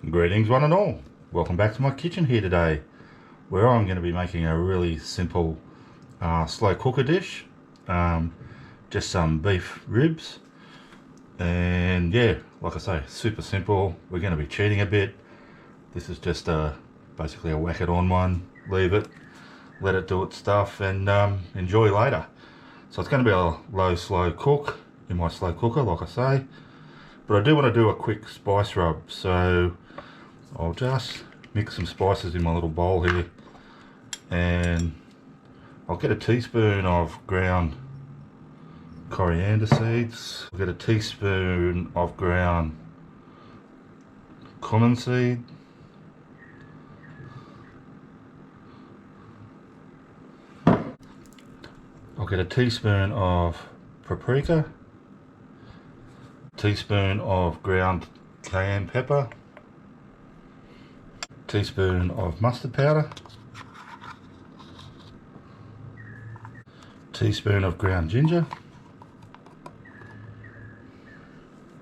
Greetings one and all. Welcome back to my kitchen here today, where I'm going to be making a really simple slow cooker dish. Just some beef ribs, and yeah, like I say, super simple. We're going to be cheating a bit. This is just basically a whack it on one, leave it, let it do its stuff, and enjoy later. So it's going to be a low slow cook in my slow cooker, like I say. But I do want to do a quick spice rub, so I'll just mix some spices in my little bowl here, and I'll get a teaspoon of ground coriander seeds. I'll get a teaspoon of ground cumin seed. I'll get a teaspoon of paprika, teaspoon of ground cayenne pepper, teaspoon of mustard powder, teaspoon of ground ginger.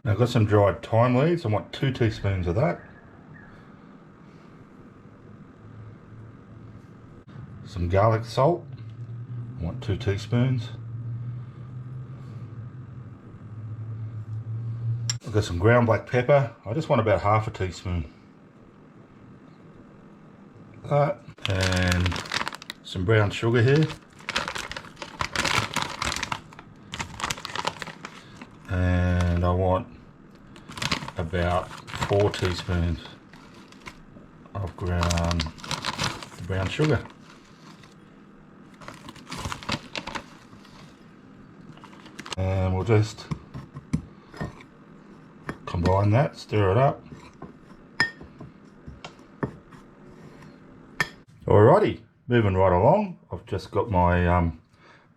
Now I've got some dried thyme leaves. I want 2 teaspoons of that. Some garlic salt. I want 2 teaspoons. I've got some ground black pepper. I just want about half a teaspoon. That, and some brown sugar here. And I want about 4 teaspoons of brown sugar. And we'll just combine that, stir it up. Alrighty, moving right along. I've just got my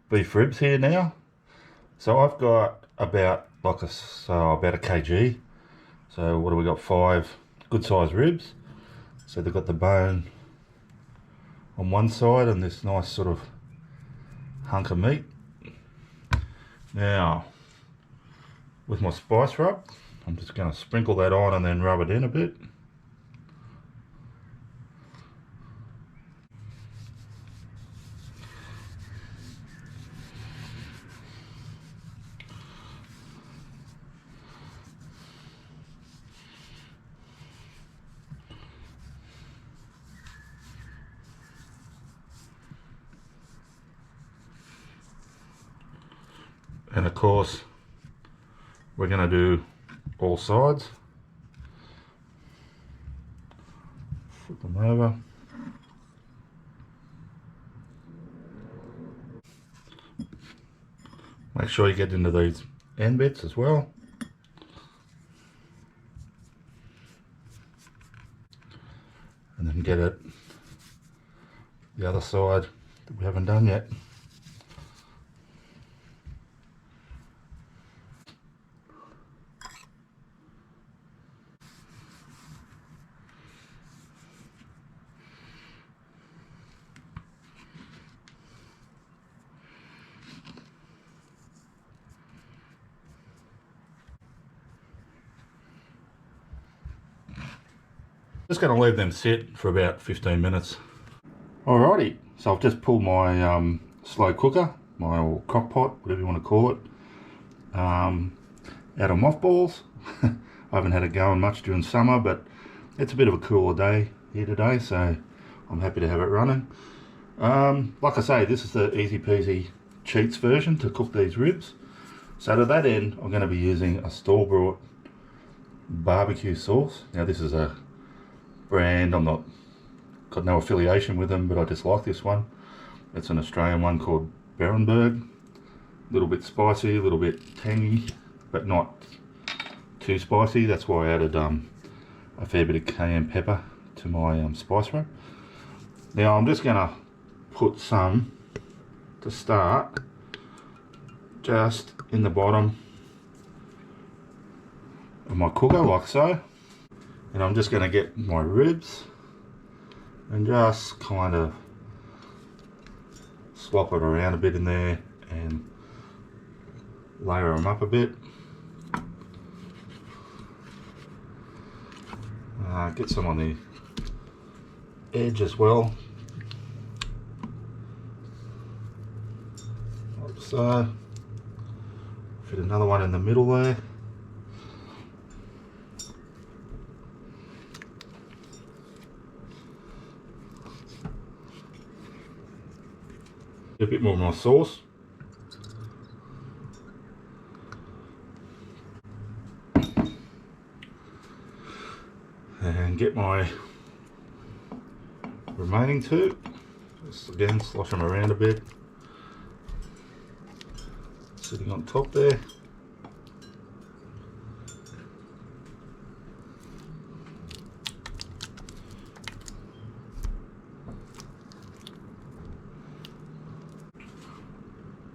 beef ribs here now. So I've got about about a kg. So what do we got? 5 good sized ribs. So they've got the bone on one side and this nice sort of hunk of meat. Now, with my spice rub, I'm just going to sprinkle that on and then rub it in a bit. And of course, we're going to do all sides. Flip them over. Make sure you get into these end bits as well. And then get it the other side that we haven't done yet. Just going to leave them sit for about 15 minutes. Alrighty, so I've just pulled my slow cooker, my crock pot, whatever you want to call it, out of mothballs. I haven't had it going much during summer, but it's a bit of a cooler day here today, so I'm happy to have it running. Like I say, this is the easy peasy cheats version to cook these ribs. So to that end, I'm going to be using a store-bought barbecue sauce. Now this is a brand, got no affiliation with them, but I just like this one. It's an Australian one called Berenberg. A little bit spicy, a little bit tangy, but not too spicy. That's why I added a fair bit of cayenne pepper to my spice rub. Now I'm just gonna put some to start just in the bottom of my cooker, like so. And I'm just going to get my ribs and just kind of swap it around a bit in there and layer them up a bit. Get some on the edge as well, like so. Fit another one in the middle there. A bit more of my sauce. And get my remaining two. Just again slosh them around a bit. Sitting on top there.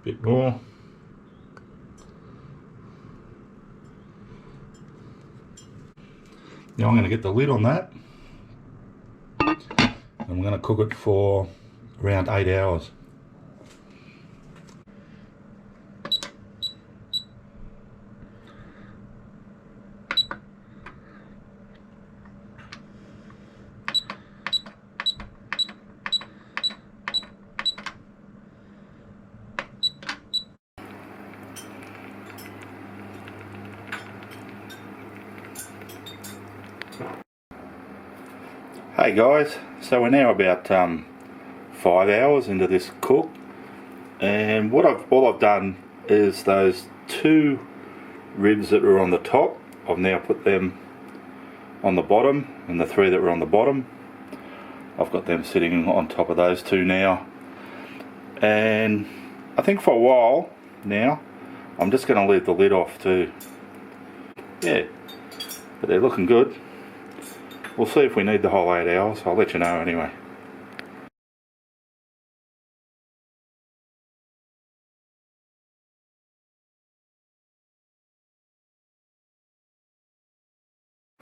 Bit more. Now I'm going to get the lid on that, and I'm going to cook it for around 8 hours. Hey guys, so we're now about 5 hours into this cook, and all I've done is those 2 ribs that were on the top, I've now put them on the bottom, and the 3 that were on the bottom, I've got them sitting on top of those 2 now. And I think for a while now I'm just going to leave the lid off too. Yeah, but they're looking good. We'll see if we need the whole 8 hours. I'll let you know anyway.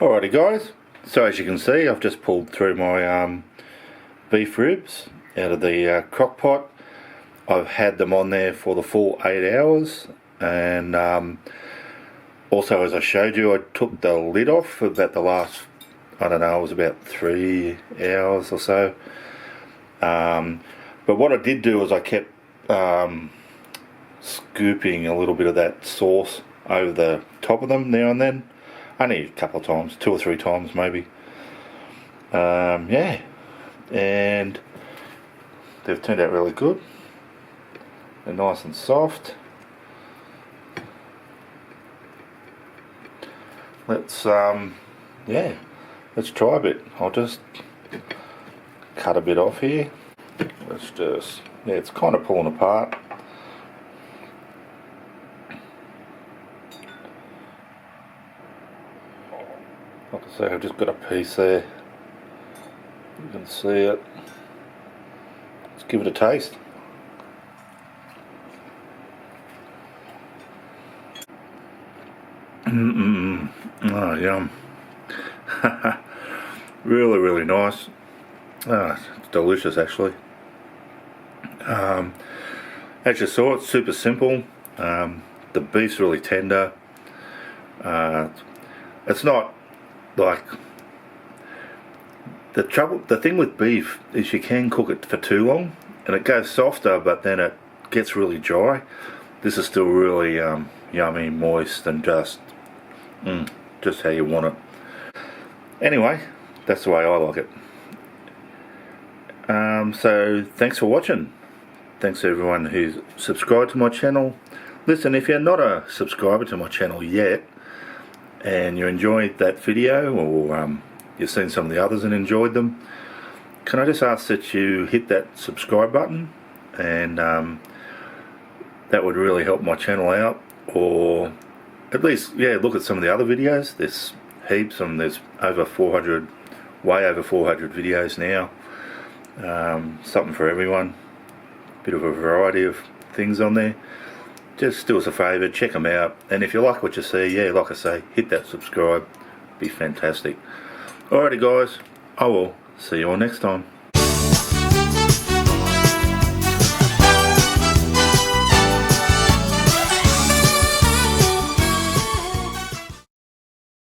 Alrighty guys, so as you can see I've just pulled through my beef ribs out of the crock pot. I've had them on there for the full 8 hours, and also, as I showed you, I took the lid off for about the last, I don't know, it was about 3 hours or so. But what I did do is I kept scooping a little bit of that sauce over the top of them now and then. Only a couple of times, 2 or 3 times maybe. Yeah, and they've turned out really good. They're nice and soft. Let's yeah, let's try a bit. I'll just cut a bit off here. Let's just, yeah, it's kind of pulling apart. Like I say, I've just got a piece there. You can see it. Let's give it a taste. Oh, yum. Really, really nice. It's delicious actually. As you saw, it's super simple. The beef's really tender. It's not like, the thing with beef is you can cook it for too long and it goes softer, but then it gets really dry. This is still really yummy, moist, and just how you want it. Anyway, that's the way I like it. So thanks for watching. Thanks to everyone who's subscribed to my channel. Listen, if you're not a subscriber to my channel yet and you enjoyed that video, or you've seen some of the others and enjoyed them, can I just ask that you hit that subscribe button, and that would really help my channel out. Or at least, yeah, look at some of the other videos. There's heaps, and there's over 400, way over 400 videos now. Something for everyone. Bit of a variety of things on there. Just do us a favour, check them out, and if you like what you see, yeah, like I say, hit that subscribe. Be fantastic. Alrighty guys, I will see you all next time.